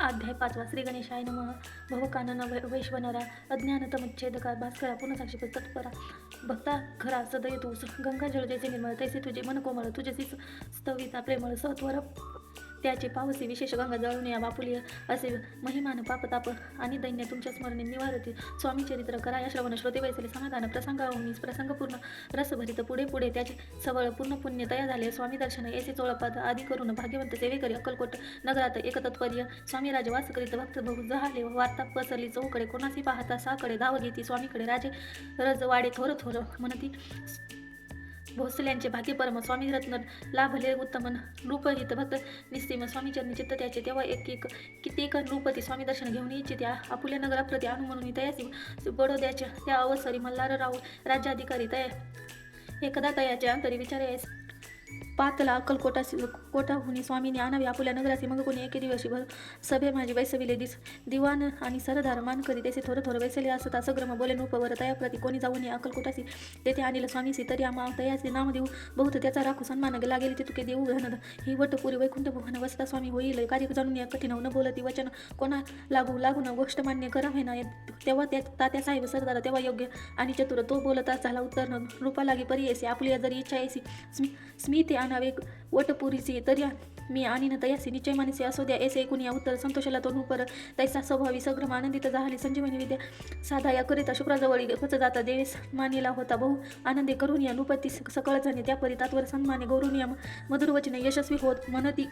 अध्याय 5 श्री गणेशाय नमः. भवकानन वैश्वनरा अज्ञानतमच्छेदका भास्करा पुनसाक्षी तत्परा भक्ता खरा सदय तू गंगाजळ जैसे निर्मळ तैसे तुझे मन कोमळ तुझे स्तविता प्रेमळ सत्वर त्याचे पावसी विशेष गंगा जळून या बापुली असे महिमान पापताप आणि दैन्य तुमच्या स्मरणे निवारती. स्वामी चरित्र करा या श्रवण श्रोते वैसले समाधान प्रसंगावनी प्रसंगपूर्ण रसभरित पुढे पुढे त्याचे सवळ पूर्ण पुण्य तया झाले. स्वामी दर्शन ऐसे चोळपाद आदी करून भाग्यवंत सेवेकरी अक्कलकोट नगरात एकतत्पर्य स्वामी राज वास करीत भक्त बहु जहाले वार्ता पसरली चौकडे कोणासी पाहता साकडे धाव घेती स्वामीकडे राजे रजवाडे थोर थोर म्हणती भोसल्यांचे भाग्य परम स्वामी रत्न लाभले उत्तमन रूपहित भक्त निस्तीम स्वामी चरणी चित्त त्याचे तेव्हा कित्येक रूपती स्वामी दर्शन घेऊन इच्छित आपुल्या नगराप्रती अनु म्हणून तयासी बडोद्याच्या त्या अवसरी मल्हारराव राज्याधिकारी तया एकदा तयाचे अंतरी विचारे पातला कोटाहुनी स्वामीने आणावे आपुल्या नगरासी मग कोणी एके दिवशी भर सभे माझी वैसविले दिवान आणि सरदार मान करी त्याचे थोरं थोरं वैसले असता सग्रम बोले नूपवर तयाप्रती कोणी जाऊन अक्कलकोटासी तेथे आणले स्वामीसी तरी आम्हा तयाचे नाम देऊ बहुत त्याचा राखू सन्मान लागेल ते तुके देऊ घनद ही वट पुरी वैकुंठ भुवन वसता स्वामी होईल कार्य जाणून या कठीण न बोलती वचन कोणा लागून गोष्ट मान्य करावे ना तेव्हा त्या तात्या साहेब सरदार तेव्हा योग्य आणि चतुर तो बोलता झाला उत्तर रूपा लागी परियसी आपली जरी इच्छा येसी स्मिते आणावे वटपुरीची तरी मी आणि न तयासी निश्चय मानसी असो द्या ऐसे ऐकून या उत्तर संतोषाला तो नूपर तैसा स्वभावी सग्रम आनंदित झाली. संजीवनी विद्या साधा या करिता शुक्राजवळी पच जाता देवेस मानिला होता बहु आनंदे करून या नृपती सकळ जणे त्या परितात्वर सन्माने गौरून या मधुर वचने यशस्वी होत म्हणती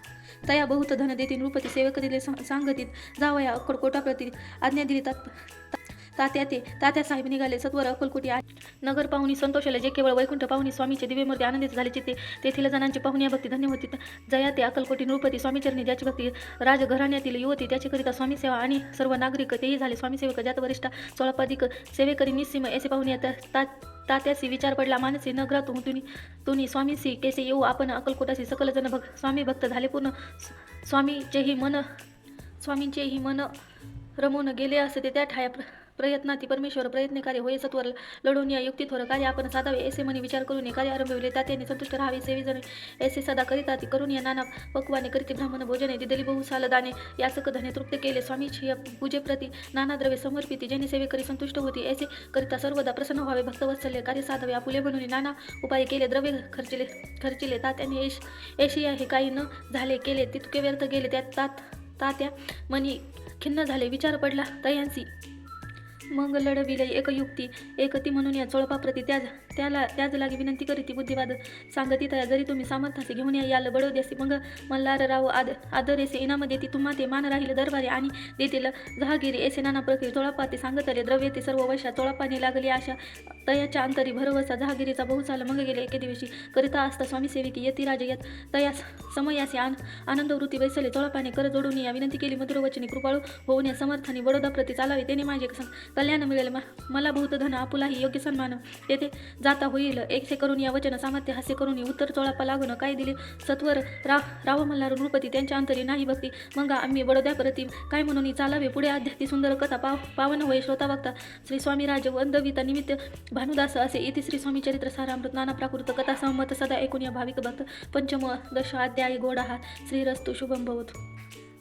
तया बहुत धन देती नृपती सेवक दिले सांगतीत जावया अक्कलकोटाप्रती आज्ञा दिली. तात्या साहेब निघाले सत्वर अक्कलकोटी नगर पाहुणी संतोषाला जे केवळ वैकुंठ पाहुणी स्वामीचे दिव्यमूर्ती आनंदित झाले चित्ते तेथील जणांची पाहुण्या भक्ती धन्य होती. जया ते अक्कलकोटी नृपती स्वामीचरणी ज्याची भक्ती राजघराण्यातील युवती त्याच्याकरिता स्वामी सेवा आणि सर्व नागरिक तेही झाले स्वामी सेवक ज्यात वरिष्ठ चोळापाधिक सेवेकरी निस्सीम ऐसे पाहुणे तात्यासी विचार पडला मानसी नगरातून तुम्ही स्वामीसी केसे येऊ आपण अक्कलकोटासी सकल जन स्वामी भक्त झाले पूर्ण स्वामींचेही मन रमून गेले असते त्या ठाया प्रयत्नाती परमेश्वर प्रयत्नकार्य होय सत्वर लढून या युक्ती थोर कार्य आपण साधावे ऐसे मनी विचार करून कार्य आरंभविले तात्याने संतुष्ट राहावे सेवेजन ऐसे सदा करिताती करून या नाना पक्वाने करीते ब्राह्मण भोजने दिदली बहुसाल दाने याचक धने तृप्त केले स्वामीची पूजेप्रती नाना द्रव्य समर्पिती जेणे सेवेकरी संतुष्ट होती ऐसे करिता सर्वदा प्रसन्न व्हावे भक्तवत्सल्य कार्य साधावे आपुले म्हणून नाना उपाय केले द्रव्य खर्चिले तात्याने ऐशी हे काही न झाले केले तितके व्यर्थ गेले त्यात तात्या मनी खिन्न झाले विचार पडला तयांसी मग लढविले एक युक्ती एकती म्हणून या चोळपाप्रती त्याच लागी विनंती करीती बुद्धिवाद सांगती तया जरी तुम्ही सामर्थ्याचे घेऊन याल बडोद्यासी मग मल्हारराव आदरेसे इनाम देती तुम्हा ते मान राहील दरबारी आणि देतील जहागिरी ऐसे नाना प्रकारे चोळपाते सांगतले द्रव्य ते सर्व वैशा चोळपाने लागली अशा तयाच्या अंतरी भरवसा जहागिरीचा बहुसाल मग गेले एके दिवशी करिता असता स्वामी सेविकी येती राजे यात तयास समयासी आनंदवृत्ती वैसले चोळपाने कर जोडून या विनंती केली मधुर वचने कृपाळू होऊन या समर्थाने बडोदाप्रती चालावे त्याने माझे कल्याण मिळेल मला बहुत धन आपुलाही योग्य सन्मान तेथे जाता होईल एकसे करून या वचन सामर्थ्य हास्य करून उत्तर चोळापा लागून काय दिले सत्वर राव मल्हार नृपती त्यांच्या अंतरी नाही भक्ती मग आम्ही बडोद्याप्रती काय म्हणून चालावे पुढे अध्यात्ती सुंदर कथा पावन होय श्रोता बघता श्री स्वामीराज वंदविता निमित्त भानुदास असे इति श्री स्वामी चरित्र सारामृत नाना प्राकृत कथा सहमत सदा ऐकून या भाविक भक्त पंचम दश अध्याय गोडा हा श्रीरस्तु शुभम भवतु.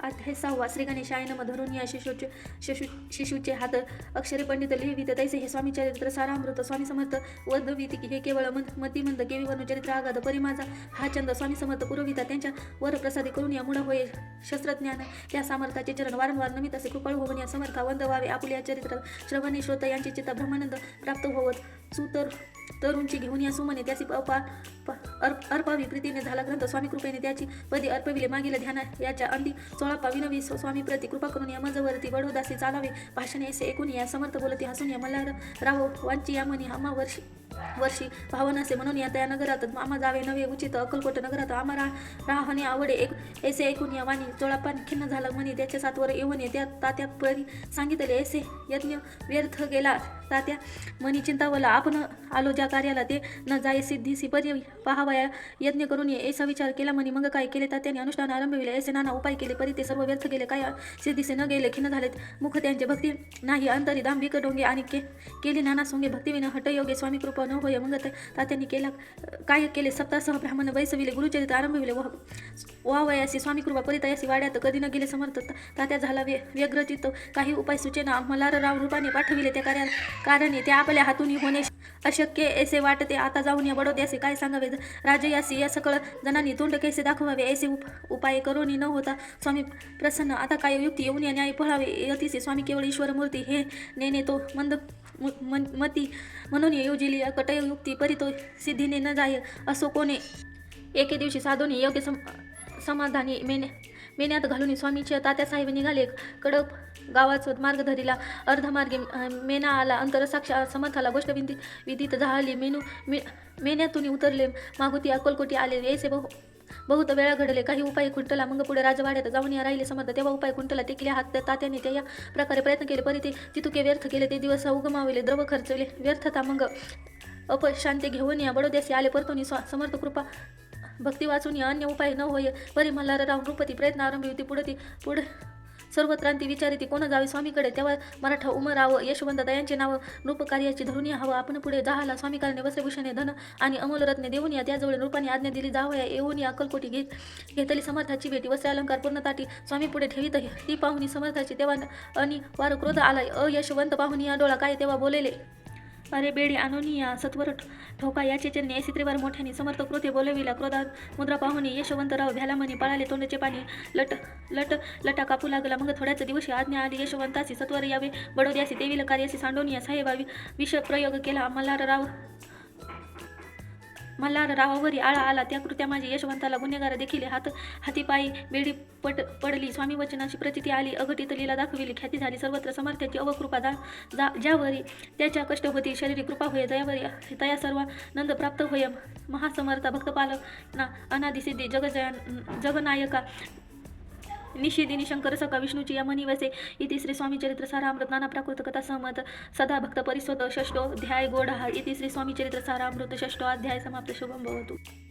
अध्याय 6 श्री गणेशाय नमः धरून या शिशूचे हात अक्षरे पंडित लिहिवित तैसे हे स्वामी चरित्र सारामृत स्वामी समर्थ वदविती हे केवळ मतिमंद केविवर्ण चरित्र आगाध परी माझा हा चंद स्वामी समर्थ पुरविता त्यांच्या वर प्रसादी करून या मुळ होय शस्त्रज्ञान त्या सामर्थ्याचे चरण वारंवार नमित असे कृपाळू होऊन या समर्था वंद व्हावे आपुल्या चरित्र श्रवणी श्रोत यांचे चित्त ब्रह्मानंद प्राप्त होवत तरुणची घेऊन या सुमने त्याची अर्पावी प्रीतीने झाला ग्रंथ स्वामी कृपेने त्याची पदी अर्पविले मागील ध्यान याच्या अंडी चोळापा विनवी स्वामी प्रती कृपा करून या मजवरती बडोदासी चालावे भाषणे ऐसे ऐकून या समर्थ बोलती हसून या मल्हार राव वांची या मनी आम्हा वर्षी भावन असे म्हणून या त्या नगरात आम्हा जावे नवे उचित अक्कलकोट नगरात आम्हा राहणे आवडे ऐसे ऐकून या वाणी चोळापान खिन्न झाला म्हणे त्याच्या सातवर येऊन त्या तात्या परी सांगितले ऐसे यज्ञ व्यर्थ गेला तात्या मनी चिंतावला आपण आलो ज्या कार्याला ते न जाय सिद्धीसी परी पहावया यज्ञ करून ऐसा विचार केला म्हणे मग काय केले तात्याने अनुष्ठान आरंभविले ऐसे नाना उपाय केले परी ते सर्व व्यर्थ गेले काय सिद्धीसे न गेले खिन्न झालेत मुख त्यांचे भक्ती नाही अंतरी दांभिक डोंगे आणि केली नाना सोंगे भक्तीविना हटयोगे स्वामी कृपा न होय मग तात्यांनी केला काय केले सप्तासह ब्राह्मण बैसविले गुरुचरित्र आरंभविले वावयासी स्वामी कृपा परितयासी वाड्यात कधी न गेले समर्थ तात्या झाला व्यग्रचित काही उपाय सूचना मल्हारराव रूपाने पाठविले त्या कार्याने ते आपल्या हातून होणे अशक्य ऐसे वाटते आता जाऊन या बडोद्यासे काय सांगावे राजयासी या सकळ जणांनी तोंड कैसे दाखवावे ऐसे उपाय करून न होता स्वामी प्रसन्न आता काय युक्ती येऊन या न्याय पळावे यतीसे स्वामी केवळ ईश्वर मूर्ती हे नेने तो मती म्हणून योजिली कटय युक्ती परितो सिद्धीने न जाय असो कोणे एके दिवशी साधूने योग्य समाधानी मेन्यात घालून स्वामीच्या तात्यासाहेब निघाले कडप गावाचा मार्ग धरीला अर्धमार्गे मेना आला अंतर साक्षा समर्थाला गोष्ट विदित झाली मेन्यातून उतरले मागुती अक्कलकोटी आले ऐसे बहुत वेळा घडले काही उपाय खुंटला मग पुढे राजवाड्यात जाऊन या राहिले समर्थ तेव्हा उपाय खुंटला टेकल्या हात तात्याने त्या प्रकारे प्रयत्न केले परी ते चितुके व्यर्थ केले ते दिवस उगमावले द्रव खर्चले व्यर्थता मग अपशांती घेऊन या बडोद्यासी आले परतून समर्थ कृपा भक्ती वाचून या अन्य उपाय न होय परी मल्हारराव नृपती प्रयत्न आरंभी होती पुढे सर्वत्रांती विचारिती कोण जावे स्वामीकडे तेव्हा मराठा उमराव यशवंत यांचे नाव नृपकार्याची धरून या हवं आपण पुढे जाहाला स्वामीकारणे वस्त्रभूषणे धन आणि अमोलरत्ने देऊन या त्याजवळ नृपाने आज्ञा दिली जावया येऊन या अक्कलकोटी घेतली समर्थाची भेटी वस्त्र अलंकार पूर्णताटी स्वामी पुढे ठेवीत ती पाहुणी समर्थाची तेव्हा आणि वार क्रोध आलाय अयशवंत पाहुणी या डोळा काय तेव्हा बोलेले अरे बेडी आणोनिया सत्वर ठोका याचे चरणी ऐसी त्रिवार मोठ्याने समर्थ कृते बोलविला क्रोधात मुद्रा पाहुणी यशवंतराव भ्यालामणी पळाले तोंडाचे पाणी लटा कापू लागला मग थोड्याच दिवशी आज्ञा आली यशवंतासी सत्वर यावे बडोद्यासी देवीला कार्यासी सांडोनिया साहेबा विष प्रयोग केला मल्हाररावावरी आळा आला त्या कृत्या माझी यशवंताला गुन्हेगार देखील हातीपायी बेडी पडली स्वामी वचनाची प्रचिती आली अघटित लीला दाखविली ख्याती झाली सर्वत्र समर्थ्याची अवकृपा ज्यावरी त्याच्या कष्ट होती शरीरी कृपा होय दयावरी तया सर्वानंद प्राप्त होय महासमर्थ भक्तपालक अनादिसिद्धी जगनायका निषेधिनी शंकर सका विष्णूची या मनी वसे इति श्री स्वामी चरित्र सारामृत नाना प्राकृत कथा सहमत सदा भक्त परिस्वत षष्टो अध्याय गोढा इति श्री स्वामी चरित्र सारामृत षष्टो अध्याय समाप्त शुभम भवतु।